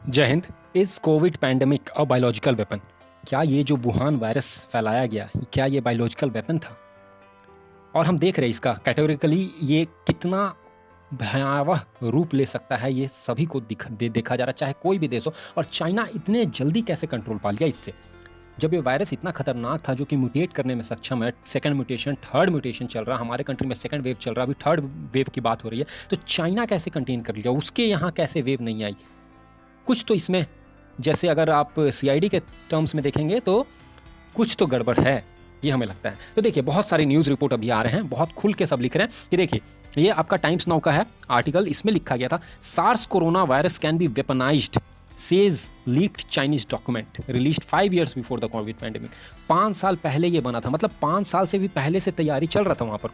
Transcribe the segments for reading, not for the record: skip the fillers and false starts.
जय Hind. Is Covid pandemic a biological weapon? क्या ये जो वुहान वायरस फैलाया गया, क्या ये बायोलॉजिकल वेपन था? और हम देख रहे हैं इसका कैटेगोरिकली ये कितना भयावह रूप ले सकता है, ये सभी को देखा जा रहा है, चाहे कोई भी देश हो। और चाइना इतने जल्दी कैसे कंट्रोल पा लिया इससे, जब ये वायरस इतना खतरनाक था जो कि म्यूटेट करने में सक्षम है। सेकंड म्यूटेशन, थर्ड म्यूटेशन चल रहा है हमारे कंट्री में, सेकंड वेव चल रहा है, अभी थर्ड वेव की बात हो रही है। तो चाइना कैसे कंटेन कर लिया, उसके यहाँ कैसे वेव नहीं आई? कुछ तो इसमें, जैसे अगर आप CID के टर्म्स में देखेंगे तो कुछ तो गड़बड़ है, ये हमें लगता है। तो देखिए, बहुत सारे न्यूज़ रिपोर्ट अभी आ रहे हैं, बहुत खुल के सब लिख रहे हैं कि देखिए, ये आपका टाइम्स नाउ का है आर्टिकल, इसमें लिखा गया था SARS corona virus can be weaponised says leaked Chinese document released 5 years before the COVID pandemic. 5 साल पहले ये बना था, मतलब 5 साल से भी पहले से तैयारी चल रहा था वहाँ पर,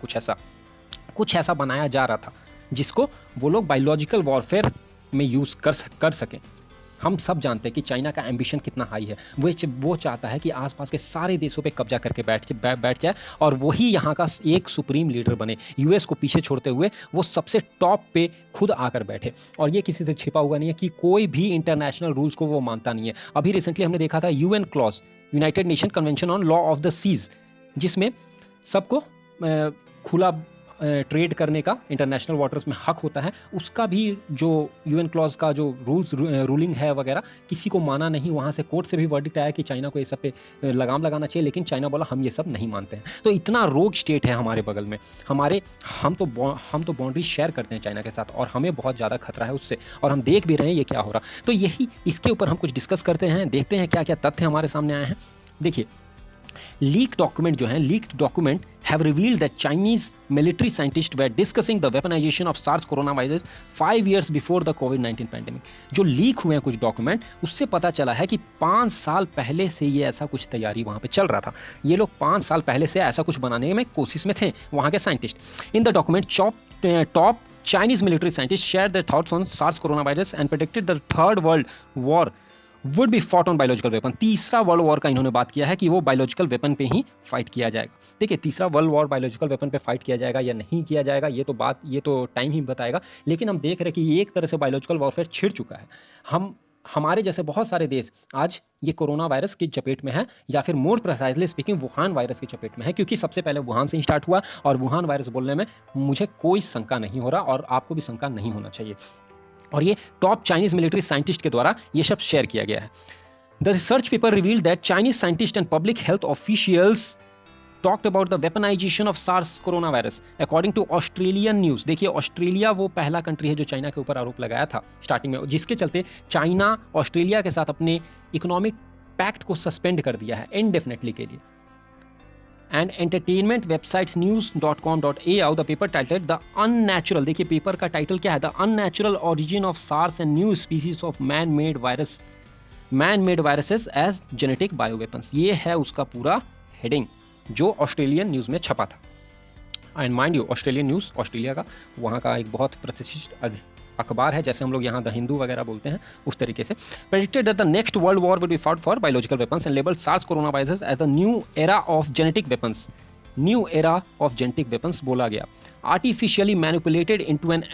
कुछ ऐसा बनाया जा रहा था जिसको वो लोग बायोलॉजिकल वॉरफेयर में यूज़ कर सकें। हम सब जानते हैं कि चाइना का एम्बिशन कितना हाई है। वो चाहता है कि आसपास के सारे देशों पे कब्जा करके बैठ जाए और वही यहाँ का एक सुप्रीम लीडर बने। US को पीछे छोड़ते हुए वो सबसे टॉप पे खुद आकर बैठे। और ये किसी से छिपा हुआ नहीं है कि कोई भी इंटरनेशनल रूल्स को वो मानता नहीं है। अभी रिसेंटली हमने देखा था UN clause, United Nation Convention on Law of the Seas, जिसमें सबको खुला ट्रेड करने का इंटरनेशनल वाटर्स में हक होता है, उसका भी जो UN क्लॉज का जो रूलिंग है वगैरह, किसी को माना नहीं। वहाँ से कोर्ट से भी वर्डिक्ट आया कि चाइना को ये सब पे लगाम लगाना चाहिए, लेकिन चाइना बोला हम ये सब नहीं मानते हैं। तो इतना रोग स्टेट है हमारे बगल में, हम तो बाउंड्री शेयर करते हैं चाइना के साथ, और हमें बहुत ज़्यादा खतरा है उससे, और हम देख भी रहे हैं ये क्या हो रहा। तो यही, इसके ऊपर हम कुछ डिस्कस करते हैं, देखते हैं क्या क्या तथ्य हमारे सामने आए हैं। देखिए, लीक डॉक्यूमेंट जो है, leaked document have revealed that Chinese military scientists were discussing the weaponization of SARS coronavirus 5 years before the COVID-19 pandemic। जो लीक हुए हैं कुछ डॉक्यूमेंट, उससे पता चला है कि 5 साल पहले से ये ऐसा कुछ तैयारी वहाँ पे चल रहा था। ये लोग 5 साल पहले से ऐसा कुछ बनाने में कोशिश में थे, वहाँ के scientist. In the document top Chinese military scientists shared their thoughts on SARS coronavirus and predicted the third world war would be fought on biological weapon. तीसरा वर्ल्ड वॉर का इन्होंने बात किया है कि वो बायोलॉजिकल वेपन पे ही फाइट किया जाएगा। देखिए, तीसरा वर्ल्ड वॉर बायोलॉजिकल वेपन पे फाइट किया जाएगा या नहीं किया जाएगा, ये तो टाइम ही बताएगा। लेकिन हम देख रहे हैं कि एक तरह से बायोलॉजिकल वॉरफेयर छिड़ चुका है। हमारे जैसे बहुत सारे देश आज ये कोरोना वायरस की चपेट में है, या फिर more precisely speaking Wuhan virus की चपेट में है, क्योंकि सबसे पहले वुहान से ही स्टार्ट हुआ। और वुहान वायरस बोलने में मुझे कोई शंका नहीं हो रहा, और आपको भी शंका नहीं होना चाहिए। और ये टॉप चाइनीज मिलिट्री साइंटिस्ट के द्वारा ये सब शेयर किया गया है। The research paper revealed that Chinese scientists and public health officials talked about the weaponization of SARS coronavirus according to Australian news। देखिए, ऑस्ट्रेलिया वो पहला कंट्री है जो चाइना के ऊपर आरोप लगाया था स्टार्टिंग में, जिसके चलते चाइना ऑस्ट्रेलिया के साथ अपने इकोनॉमिक पैक्ट को सस्पेंड कर दिया है इनडेफिनेटली के लिए। And entertainment websites news.com.au the paper title the unnatural, देखिए पेपर का टाइटल क्या है, the unnatural origin of SARS and new species of man made viruses as genetic bioweapons. ये है उसका पूरा हेडिंग जो ऑस्ट्रेलियन न्यूज़ में छपा था। And mind you, Australian news Australia का, वहाँ का एक बहुत प्रतिष्ठित अखबार है, जैसे हम लोग यहाँ द हिंदू वगैरह बोलते हैं उस तरीके से। Predicted that the next world war will be fought for biological weapons and labelled SARS corona virus as the new era of genetic weapons. New era of genetic weapons बोला गया। Artificially manipulated into an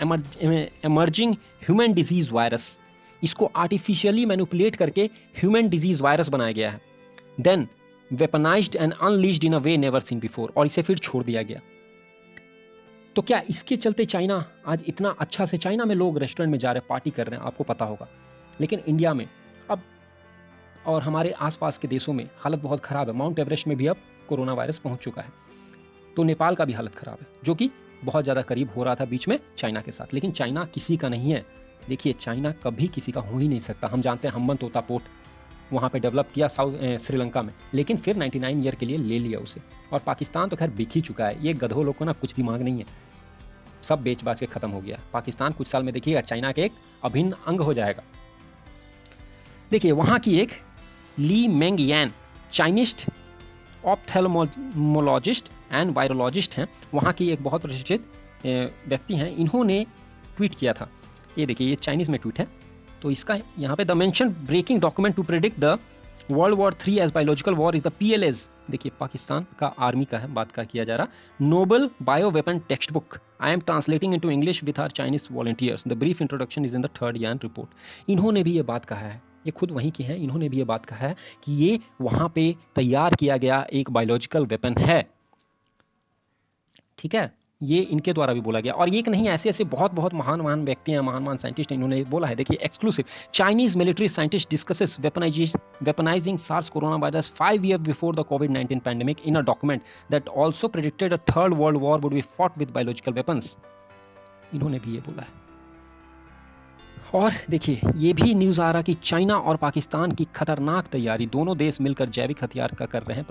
emerging human disease virus, इसको artificially manipulate करके human disease virus बनाया गया है। Then weaponized and unleashed in a way never seen before, और इसे फिर छोड़ दिया गया। तो क्या इसके चलते चाइना आज इतना अच्छा से, चाइना में लोग रेस्टोरेंट में जा रहे हैं, पार्टी कर रहे हैं, आपको पता होगा, लेकिन इंडिया में अब और हमारे आसपास के देशों में हालत बहुत ख़राब है। माउंट एवरेस्ट में भी अब कोरोना वायरस पहुंच चुका है। तो नेपाल का भी हालत ख़राब है, जो कि बहुत ज़्यादा करीब हो रहा था बीच में चाइना के साथ। लेकिन चाइना किसी का नहीं है। देखिए, चाइना कभी किसी का हो ही नहीं सकता। हम जानते हैं हम्बनतोता पोर्ट वहाँ पे डेवलप किया श्रीलंका में, लेकिन फिर 99 ईयर के लिए ले लिया उसे। और पाकिस्तान तो खैर बिक ही चुका है। ये गधों लोग को ना कुछ दिमाग नहीं है, सब बेच बाच के ख़त्म हो गया। पाकिस्तान कुछ साल में देखिएगा चाइना के एक अभिन्न अंग हो जाएगा। देखिए, वहाँ की एक ली मेंग यान, चाइनीस्ट ऑप्थेल्मोलॉजिस्ट एंड वायरोलॉजिस्ट हैं, वहाँ की एक बहुत प्रतिष्ठित व्यक्ति हैं। इन्होंने ट्वीट किया था, ये देखिए, ये चाइनीज़ में ट्वीट है। तो इसका यहाँ पे the mention breaking document to predict the world war 3 as biological war is the PLA's, देखिए पाकिस्तान का आर्मी का है, बात का किया जा रहा, noble bio weapon text book, I am translating into English with our Chinese volunteers, the brief introduction is in the 3rd Yan report. इन्होंने भी ये बात कहा है, ये खुद वहीं के हैं, इन्होंने भी ये बात कहा है कि ये वहाँ पे तैयार किया गया एक बायोलॉजिकल वेपन है, ठीक है, ये इनके द्वारा भी बोला गया। और ये एक नहीं, ऐसे ऐसे बहुत बहुत महान महान व्यक्ति हैं, महान महान साइंटिस्ट हैं, इन्होंने बोला है। देखिए exclusive, Chinese military scientist discusses weaponising SARS corona virus 5 years before the कोविड-19 pandemic in a document that also predicted a 3rd world war would be fought with biological weapons. इन्होंने भी ये बोला है। और देखिए ये भी न्यूज़ आ रहा कि चाइना और पाकिस्तान की खतरनाक तैयारी, दोनों देश मिलकर जैविक हथियार का कर रहे हैं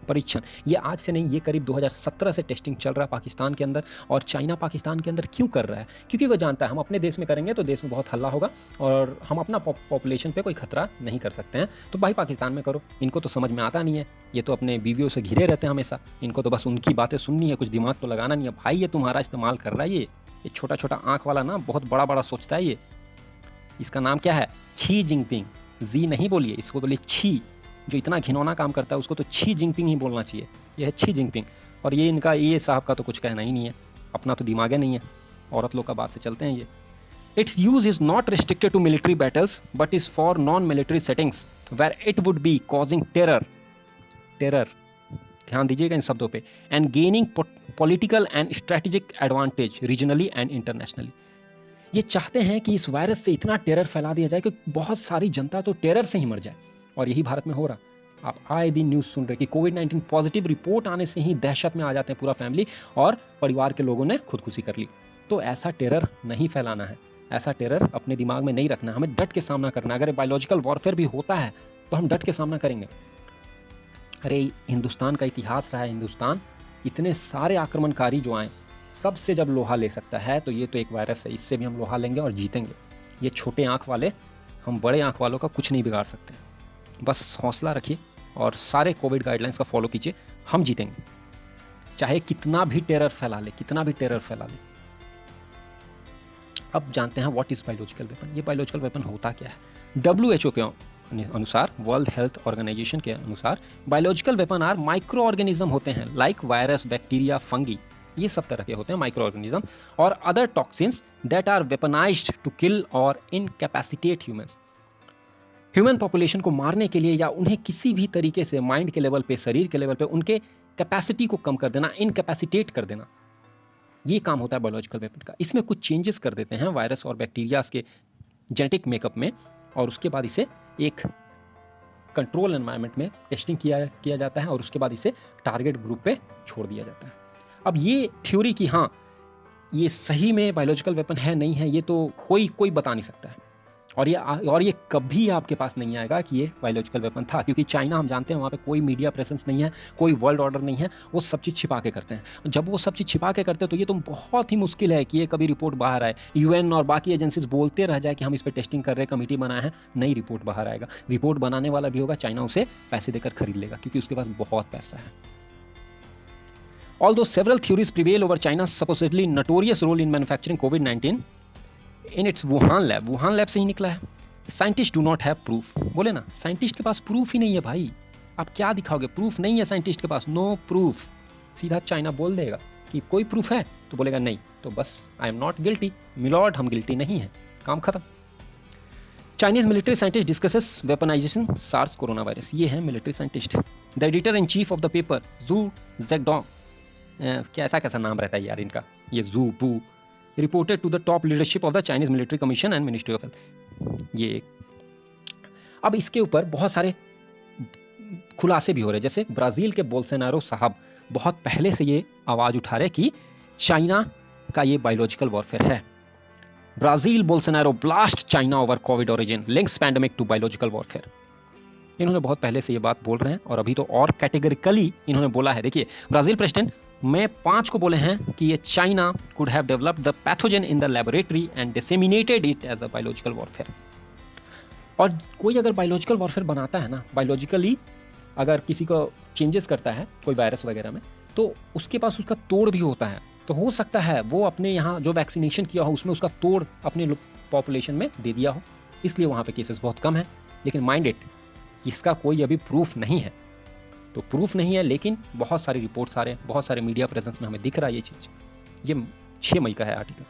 परीक्षण। ये आज से नहीं, ये करीब 2017 से टेस्टिंग चल रहा है पाकिस्तान के अंदर। और चाइना पाकिस्तान के अंदर क्यों कर रहा है? क्योंकि वो जानता है हम अपने देश में करेंगे तो देश में बहुत हल्ला होगा और हम अपना पॉपुलेशन पे कोई खतरा नहीं कर सकते हैं, तो भाई पाकिस्तान में करो। इनको तो समझ में आता नहीं है, ये तो अपने बीवियों से घिरे रहते हैं हमेशा, इनको तो बस उनकी बातें सुननी है, कुछ दिमाग तो लगाना नहीं है। भाई ये तुम्हारा इस्तेमाल कर रहा है, ये छोटा छोटा आँख वाला ना बहुत बड़ा बड़ा सोचता है। ये इसका नाम क्या है? छी जिनपिंग। जी नहीं बोलिए, इसको बोलिए छी। जो इतना घिनौना काम करता है उसको तो छी जिनपिंग ही बोलना चाहिए। यह है छी जिनपिंग। और ये इनका, ये साहब का तो कुछ कहना ही नहीं है, अपना तो दिमाग ही नहीं है, औरत लोग का बात से चलते हैं ये। Its use is not restricted to military battles but is for non military settings where it would be causing terror, ध्यान दीजिएगा इन शब्दों पे, and gaining political and strategic advantage regionally and internationally. ये चाहते हैं कि इस वायरस से इतना टेरर फैला दिया जाए कि बहुत सारी जनता तो टेरर से ही मर जाए। और यही भारत में हो रहा। आप आए दिन न्यूज़ सुन रहे कि कोविड-19 पॉजिटिव रिपोर्ट आने से ही दहशत में आ जाते हैं पूरा फैमिली, और परिवार के लोगों ने खुदकुशी कर ली। तो ऐसा टेरर नहीं फैलाना है, ऐसा टेरर अपने दिमाग में नहीं रखना, हमें डट के सामना करना है। अगर बायोलॉजिकल वॉरफेयर भी होता है तो हम डट के सामना करेंगे। अरे हिंदुस्तान का इतिहास रहा है, हिंदुस्तान इतने सारे आक्रमणकारी जो आए, सबसे जब लोहा ले सकता है तो ये तो एक वायरस है, इससे भी हम लोहा लेंगे और जीतेंगे। ये छोटे आँख वाले हम बड़े आँख वालों का कुछ नहीं बिगाड़ सकते। बस हौसला रखिए और सारे कोविड गाइडलाइंस का फॉलो कीजिए, हम जीतेंगे, चाहे कितना भी टेरर फैला ले, कितना भी टेरर फैला ले। अब जानते हैं व्हाट इज बायोलॉजिकल वेपन। ये बायोलॉजिकल वेपन होता क्या है? WHO के अनुसार, वर्ल्ड हेल्थ ऑर्गेनाइजेशन के अनुसार, biological weapon are micro organism होते हैं, लाइक वायरस, बैक्टीरिया, फंगी, ये सब तरह के होते हैं माइक्रो ऑर्गेनिज्म, और other toxins that are weaponised to kill और इनकैपेसिटेट ह्यूमंस। ह्यूमन पॉपुलेशन को मारने के लिए या उन्हें किसी भी तरीके से माइंड के लेवल पे, शरीर के लेवल पे उनके कैपेसिटी को कम कर देना, इनकैपेसिटेट कर देना, ये काम होता है बायोलॉजिकल वेपन का। इसमें कुछ चेंजेस कर देते हैं वायरस और बैक्टीरियाज के जेनेटिक मेकअप में, और उसके बाद इसे एक कंट्रोल एनवायरनमेंट में टेस्टिंग किया जाता है, और उसके बाद इसे टारगेट ग्रुप पे छोड़ दिया जाता है। अब ये थ्योरी कि हाँ ये सही में बायोलॉजिकल वेपन है नहीं है, ये तो कोई बता नहीं सकता है। और ये कभी आपके पास नहीं आएगा कि ये बायोलॉजिकल वेपन था, क्योंकि चाइना हम जानते हैं वहाँ पे कोई मीडिया प्रेजेंस नहीं है, कोई वर्ल्ड ऑर्डर नहीं है, वो सब चीज़ छिपा के करते हैं। जब वो सब चीज़ छिपा के करते हैं तो ये तो बहुत ही मुश्किल है कि ये कभी रिपोर्ट बाहर आए, UN और बाकी एजेंसीज बोलते रह जाए कि हम इस पर टेस्टिंग कर रहे हैं, कमेटी बनाए हैं, नई रिपोर्ट बाहर आएगा। रिपोर्ट बनाने वाला भी होगा, चाइना उसे पैसे देकर खरीद लेगा क्योंकि उसके पास बहुत पैसा है। Although several theories prevail over China's supposedly notorious role in manufacturing COVID-19 in its Wuhan lab से ही निकला है। Scientists do not have proof। बोले ना, साइंटिस्ट के पास प्रूफ ही नहीं है भाई, आप क्या दिखाओगे? प्रूफ नहीं है साइंटिस्ट के पास, नो प्रूफ। सीधा चाइना बोल देगा कि कोई प्रूफ है तो बोलेगा नहीं, तो बस I am not guilty, milord हम गिल्टी नहीं है, काम खत्म। Chinese military scientist discusses weaponisation SARS corona virus. ये है military scientist. The editor in chief of the paper Xu Zedong, कैसा नाम रहता है यार इनका, ये Xu Pu, reported to the top leadership of the Chinese military commission and ministry of health. ये अब इसके ऊपर बहुत सारे खुलासे भी हो रहे हैं, जैसे ब्राज़ील के बोल्सोनारो साहब बहुत पहले से ये आवाज़ उठा रहे कि चाइना का ये बायोलॉजिकल वॉरफेयर है। Brazil Bolsonaro blast China over COVID origin, links pandemic to biological warfare. इन्होंने बहुत पहले से ये बात बोल रहे हैं और अभी तो और कैटेगरिकली इन्होंने बोला है। देखिए, ब्राज़ील प्रेसिडेंट में 5 को बोले हैं कि ये China could have developed the pathogen in the laboratory and disseminated it as a biological warfare. और कोई अगर बायोलॉजिकल वॉरफेयर बनाता है ना, बायोलॉजिकली अगर किसी को चेंजेस करता है कोई वायरस वगैरह में, तो उसके पास उसका तोड़ भी होता है। तो हो सकता है वो अपने यहाँ जो वैक्सीनेशन किया हो उसमें उसका तोड़ अपने पॉपुलेशन में दे दिया हो, इसलिए वहाँ पे केसेस बहुत कम है। लेकिन माइंड इट, इसका कोई अभी प्रूफ नहीं है, तो प्रूफ नहीं है, लेकिन बहुत सारी रिपोर्ट्स आ रहे हैं, बहुत सारे मीडिया प्रेजेंस में हमें दिख रहा है ये चीज़। ये 6 मई का है article.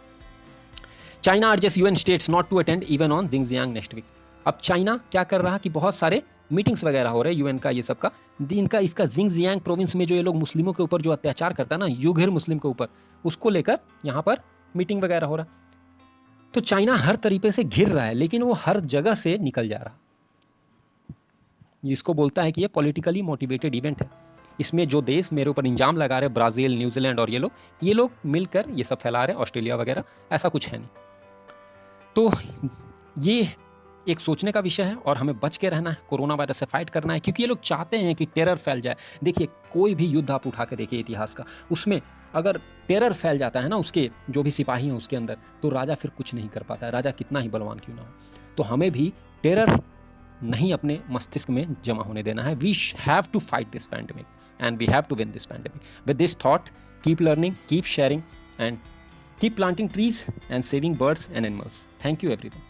China urges UN states not to attend event on Xinjiang next week. अब चाइना क्या कर रहा है कि बहुत सारे मीटिंग्स वगैरह हो रहे हैं यूएन का, ये सब का, इनका इसका जिंगजियांग प्रोविंस में जो ये लोग मुस्लिमों के ऊपर जो अत्याचार करता है ना, युगहिर मुस्लिम के ऊपर, उसको लेकर यहाँ पर मीटिंग वगैरह हो रहा। तो चाइना हर तरीके से घिर रहा है, लेकिन वो हर जगह से निकल जा रहा। इसको बोलता है कि ये पॉलिटिकली मोटिवेटेड इवेंट है। इसमें जो देश मेरे ऊपर इंजाम लगा रहे, ब्राज़ील, न्यूजीलैंड और ये लोग मिलकर ये सब फैला रहे, ऑस्ट्रेलिया वगैरह, ऐसा कुछ है नहीं। तो ये एक सोचने का विषय है और हमें बच के रहना है, कोरोना वायरस से फाइट करना है, क्योंकि ये लोग चाहते हैं कि टेरर फैल जाए। देखिए, कोई भी युद्ध आप उठा के देखिए इतिहास का, उसमें अगर टेरर फैल जाता है ना, उसके जो भी सिपाही हैं उसके अंदर, तो राजा फिर कुछ नहीं कर पाता है, राजा कितना ही बलवान क्यों ना हो। तो हमें भी टेरर नहीं अपने मस्तिष्क में जमा होने देना है। We have to fight this pandemic and we have to win this pandemic. With this thought, keep learning, keep sharing and keep planting trees and saving birds and animals. Thank you everyone.